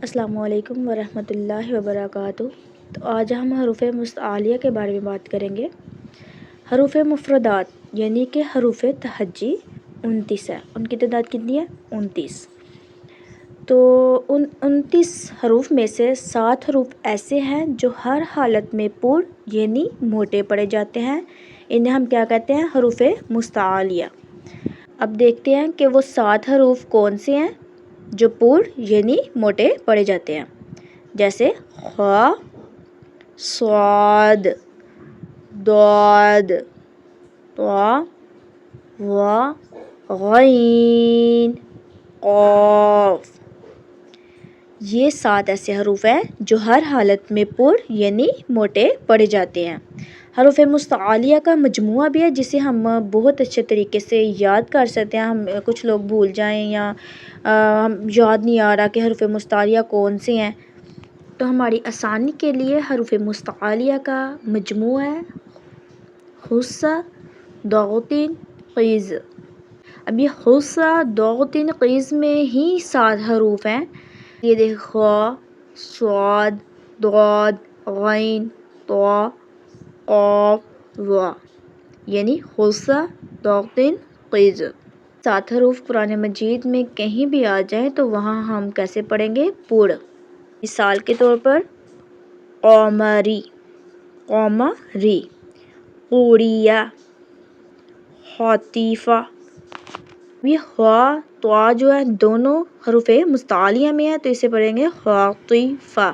السلام علیکم ورحمۃ اللہ وبرکاتہ۔ تو آج ہم حروف مستعلیہ کے بارے میں بات کریں گے۔ حروف مفردات یعنی کہ حروف تہجی 29 ہے، ان کی تعداد کتنی ہے؟ 29۔ تو ان 29 حروف میں سے 7 حروف ایسے ہیں جو ہر حالت میں پور یعنی موٹے پڑھے جاتے ہیں، انہیں ہم کیا کہتے ہیں؟ حروف مستعلیہ۔ اب دیکھتے ہیں کہ وہ 7 حروف کون سے ہیں جو پور یعنی موٹے پڑھے جاتے ہیں، جیسے خ، صاد، ضاد، طا، ظا، غین، قاف۔ یہ 7 ایسے حروف ہیں جو ہر حالت میں پر یعنی موٹے پڑھے جاتے ہیں۔ حروف مستعلیہ کا مجموعہ بھی ہے جسے ہم بہت اچھے طریقے سے یاد کر سکتے ہیں۔ ہم کچھ لوگ بھول جائیں یا یاد نہیں آ رہا کہ حروف مستعلیہ کون سے ہیں، تو ہماری آسانی کے لیے حروف مستعلیہ کا مجموعہ ہے خص، ضغط، قیز۔ اب یہ خص، ضغط، قیز میں ہی 7 حروف ہیں۔ یہ دیکھ خ، صاد، ضاد، غین، طا، قاف، ظا، یعنی خص، ضغط، قیز۔ 7 حروف قرآن مجید میں کہیں بھی آ جائیں تو وہاں ہم کیسے پڑھیں گے؟ پور۔ مثال کے طور پر قمری، قمری، قوریہ، خاطفہ۔ یہ خا، طا جو ہے دونوں حروف مستعلیہ میں ہے تو اسے پڑھیں گے خاطفہ۔